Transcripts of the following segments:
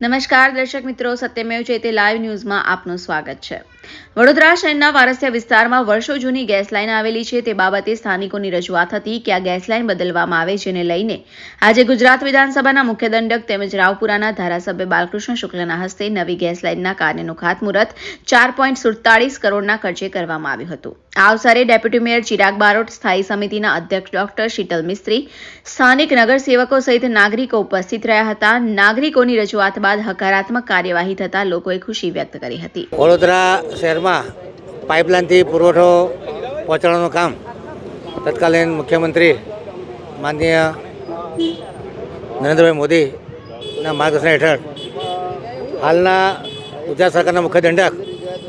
નમસ્કાર દર્શક મિત્રો, સત્યમેવ જયતે લાઈવ ન્યૂઝમાં આપનું સ્વાગત છે। વડોદરા શહેરના વારસિયા વિસ્તારમાં વર્ષો જૂની ગેસ લાઈન આવેલી છે તે બાબતે સ્થાનિકોની રજૂઆત હતી કે આ ગેસ લાઈન બદલવામાં આવે, જેને લઈને આજે ગુજરાત વિધાનસભાના મુખ્ય દંડક તેમજ રાવપુરાના ધારાસભ્ય બાલકૃષ્ણ શુક્લના હસ્તે નવી ગેસ લાઈનના કાર્યનું ખાતમુહૂર્ત 4.47 કરોડના ખર્ચે કરવામાં આવ્યું હતું। આ અવસરે ડેપ્યુટી મેયર ચિરાગ બારોટ, સ્થાયી સમિતિના અધ્યક્ષ ડોક્ટર શીતલ મિસ્ત્રી, સ્થાનિક નગરસેવકો સહિત નાગરિકો ઉપસ્થિત રહ્યા હતા। નાગરિકોની રજૂઆત બાદ હકારાત્મક કાર્યવાહી થતાં લોકોએ ખુશી વ્યક્ત કરી હતી। વડોદરા શહેરમાં પાઇપલાઇનથી પુરવઠો પહોંચાડવાનું કામ તત્કાલીન મુખ્યમંત્રી માનનીય નરેન્દ્રભાઈ મોદીના માર્ગદર્શન હેઠળ હાલના ગુજરાત સરકારના મુખ્ય દંડક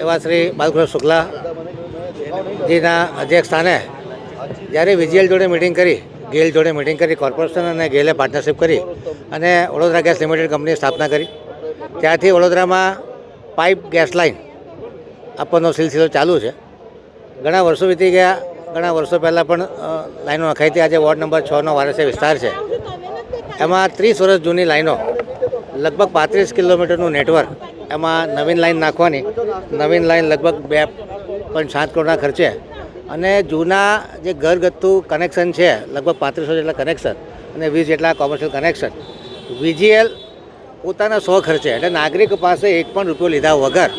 એવા શ્રી બાલકૃષ્ણ શુક્લાજીના અધ્યક્ષ સ્થાને જ્યારે વીજીએલ જોડે મિટિંગ કરી, ગેલ જોડે મિટિંગ કરી, કોર્પોરેશન અને ગેલે પાર્ટનરશિપ કરી અને વડોદરા ગેસ લિમિટેડ કંપનીની સ્થાપના કરી, ત્યારથી વડોદરામાં પાઇપ ગેસ લાઇન આપવાનો સિલસિલો ચાલુ છે। ઘણા વર્ષો વીતી ગયા, ઘણા વર્ષો પહેલાં પણ લાઈનો નખાઈ હતી। આજે વોર્ડ નંબર 6નો વારસિયા વિસ્તાર છે, એમાં 30 વર્ષ જૂની લાઈનો, લગભગ 35 કિલોમીટરનું નેટવર્ક, એમાં નવીન લાઈન નાખવાની, નવીન લાઈન લગભગ 2.7 કરોડના ખર્ચે, અને જૂના જે ઘરગથ્થુ કનેક્શન છે લગભગ 3500 જેટલા કનેક્શન અને 20 જેટલા કોમર્શિયલ કનેક્શન વીજીએલ પોતાના 100 ખર્ચે, એટલે નાગરિકો પાસે એક પણ રૂપિયો લીધા વગર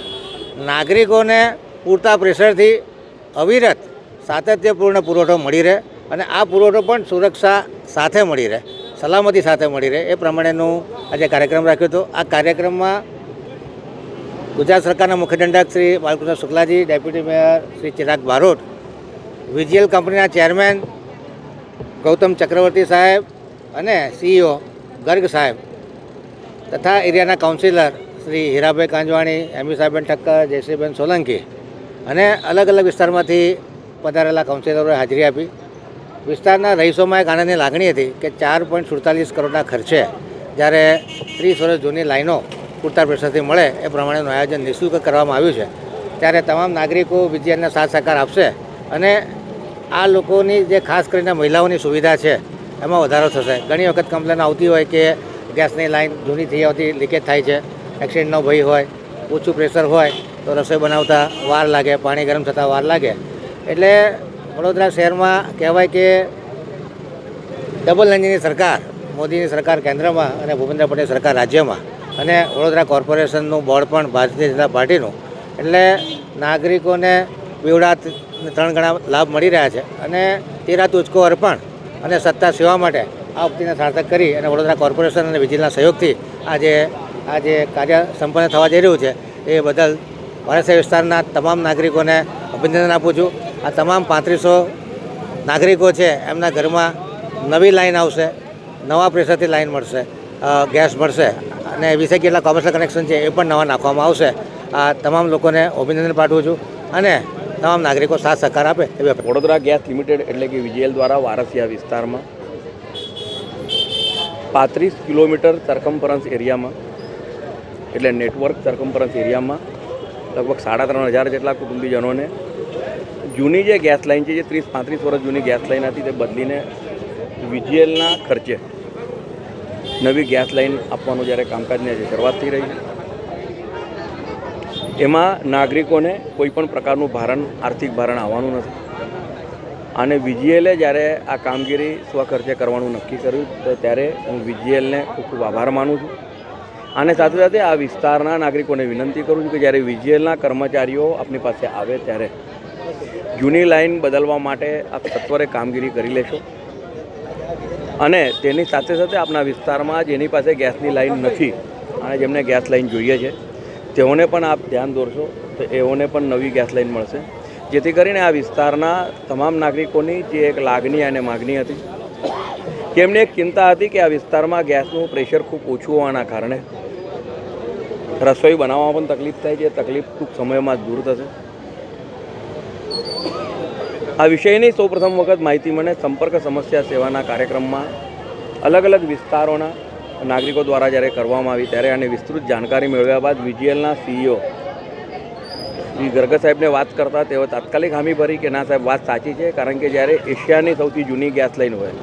નાગરિકોને પૂરતા પ્રેશરથી અવિરત સાતત્યપૂર્ણ પુરવઠો મળી રહે અને આ પુરવઠો પણ સુરક્ષા સાથે મળી રહે, સલામતી સાથે મળી રહે, એ પ્રમાણેનું આજે કાર્યક્રમ રાખ્યો હતો। આ કાર્યક્રમમાં ગુજરાત સરકારના મુખ્ય દંડક શ્રી બાલકૃષ્ણ શુક્લાજી, deputy mayor Shri Chirag Barot, VGL કંપનીના ચેરમેન ગૌતમ ચક્રવર્તી સાહેબ અને સીઈઓ ગર્ગ સાહેબ તથા એરિયાના કાઉન્સિલર શ્રી હીરાભાઈ કાંજવાણી, એમી સાહેબેન ઠક્કર, જયશ્રીબેન સોલંકી અને અલગ અલગ વિસ્તારમાંથી પધારેલા કાઉન્સિલરોએ હાજરી આપી। વિસ્તારના રહીશોમાં એક આનંદની લાગણી હતી કે 4.47 કરોડના ખર્ચે જ્યારે 30 વર્ષ જૂની લાઈનો પૂરતા પ્રેશરથી મળે એ પ્રમાણેનું આયોજન નિઃશુલ્ક કરવામાં આવ્યું છે, ત્યારે તમામ નાગરિકો વીજીએલને સાથ સહકાર આપશે અને આ લોકોની જે ખાસ કરીને મહિલાઓની સુવિધા છે એમાં વધારો થશે। ઘણી વખત કમ્પ્લેન આવતી હોય કે ગેસની લાઈન જૂની થઈ આવતી, લીકેજ થાય છે, એક્સિડન્ટનો ભય હોય, ઓછું પ્રેશર હોય તો રસોઈ બનાવતા વાર લાગે, પાણી ગરમ થતાં વાર લાગે, એટલે વડોદરા શહેરમાં કહેવાય કે ડબલ એન્જિનની સરકાર, મોદીની સરકાર કેન્દ્રમાં અને ભૂપેન્દ્ર પટેલ સરકાર રાજ્યમાં, અને વડોદરા કોર્પોરેશનનું બોર્ડ પણ ભારતીય જનતા પાર્ટીનું, એટલે નાગરિકોને બેવડા 3 ગણા લાભ મળી રહ્યા છે અને તેરા તુજકો અર્પણ અને સત્તા સેવા માટે આ વખતને સાર્થક કરી અને વડોદરા કોર્પોરેશન અને વીજીલના સહયોગથી આજે કાર્ય સંપન્ન થવા જઈ રહ્યું છે, એ બદલ વારસિયા વિસ્તારના તમામ નાગરિકોને અભિનંદન આપું છું। આ તમામ 3500 નાગરિકો છે, એમના ઘરમાં નવી લાઈન આવશે, નવા પ્રેશરથી લાઈન મળશે, ગેસ મળશે અને 20 જેટલા કોમર્શિયલ કનેક્શન છે એ પણ નવા નાખવામાં આવશે। આ તમામ લોકોને અભિનંદન પાઠવું છું અને તમામ નાગરિકો સાથ સહકાર આપે એવી અપીલ। વડોદરા ગેસ લિમિટેડ એટલે કે વીજીએલ દ્વારા વારસિયા વિસ્તારમાં 35 કિલોમીટર સર્કમ્ફરન્સ એરિયામાં, એટલે નેટવર્ક સર્કમ્ફરન્સ એરિયામાં લગભગ 3500 જેટલા કુટુંબીજનોને જૂની જે ગેસ લાઇન છે, જે 30-35 વર્ષ જૂની ગેસ લાઇન હતી, તે બદલીને વીજીએલના ખર્ચે નવી ગેસ લાઇન આપવાનું જ્યારે કામકાજની આજે શરૂઆત થઈ રહી છે, એમાં નાગરિકોને કોઈ પણ પ્રકારનું ભારણ, આર્થિક ભારણ આવવાનું નથી અને વીજીએલે જ્યારે આ કામગીરી સ્વખર્ચે કરવાનું નક્કી કર્યું તો ત્યારે હું વીજીએલને ખૂબ ખૂબ આભાર માનું છું અને સાથે સાથે આ વિસ્તારના નાગરિકોને વિનંતી કરું છું કે જ્યારે વીજીએલના કર્મચારીઓ આપની પાસે આવે ત્યારે જૂની લાઈન બદલવા માટે આપ સત્વરે કામગીરી કરી લેશો અને તેની સાથે સાથે આપણા વિસ્તારમાં જેની પાસે ગેસની લાઈન નથી અને જેમને ગેસ લાઈન જોઈએ છે તેઓને પણ આપ ધ્યાન દોરશો તો એઓને પણ નવી ગેસ લાઈન મળશે, જેથી કરીને આ વિસ્તારના તમામ નાગરિકોની જે એક લાગણી અને માગણી હતી કે એમને એક ચિંતા હતી કે આ વિસ્તારમાં ગેસનું પ્રેશર ખૂબ ઓછું હોવાના કારણે રસોઈ બનાવવામાં પણ તકલીફ થાય છે, તકલીફ ટૂંક સમયમાં જ દૂર થશે। આ વિષયની સૌપ્રથમ વખત માહિતી મને સંપર્ક સમસ્યા સેવાના કાર્યક્રમમાં અલગ અલગ વિસ્તારોના નાગરિકો દ્વારા જ્યારે કરવામાં આવી ત્યારે આની વિસ્તૃત જાણકારી મેળવ્યા બાદ વીજીએલના સીઈઓ શ્રી ગર્ગ સાહેબને વાત કરતા તેઓ તાત્કાલિક હામી ભરી કે ના સાહેબ વાત સાચી છે, કારણ કે જ્યારે એશિયાની સૌથી જૂની ગેસ લાઇન હોય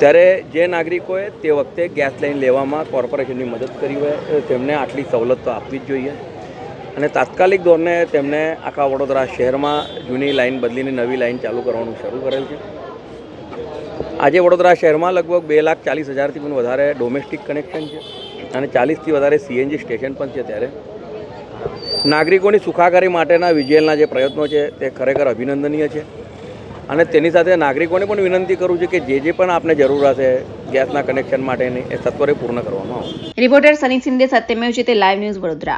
ત્યારે જે નાગરિકોએ તે વખતે ગેસ લાઈન લેવામાં કોર્પોરેશનની મદદ કરી હોય તેમને આટલી સવલત તો આપવી જ જોઈએ અને તાત્કાલિક ધોરણે તેમને આખા વડોદરા શહેરમાં જૂની લાઈન બદલીને નવી લાઈન ચાલુ કરવાનું શરૂ કરેલ છે. આજે વડોદરા શહેરમાં લગભગ 2,40,000થી પણ વધારે ડોમેસ્ટિક કનેક્શન છે અને 40થી વધારે CNG સ્ટેશન પણ છે. ત્યારે નાગરિકોની સુખાકારી માટેના VGLના જે પ્રયત્નો છે તે ખરેખર અભિનંદનીય છે અને તેની સાથે નાગરિકોને પણ વિનંતી કરું છું કે જે પણ આપને જરૂર હશે ગેસના કનેક્શન માટેની એ સત્વરે પૂર્ણ કરવામાં આવે. રિપોર્ટર સની સિંધે, સત્યમેવ જયતે, લાઈવ ન્યૂઝ, વડોદરા.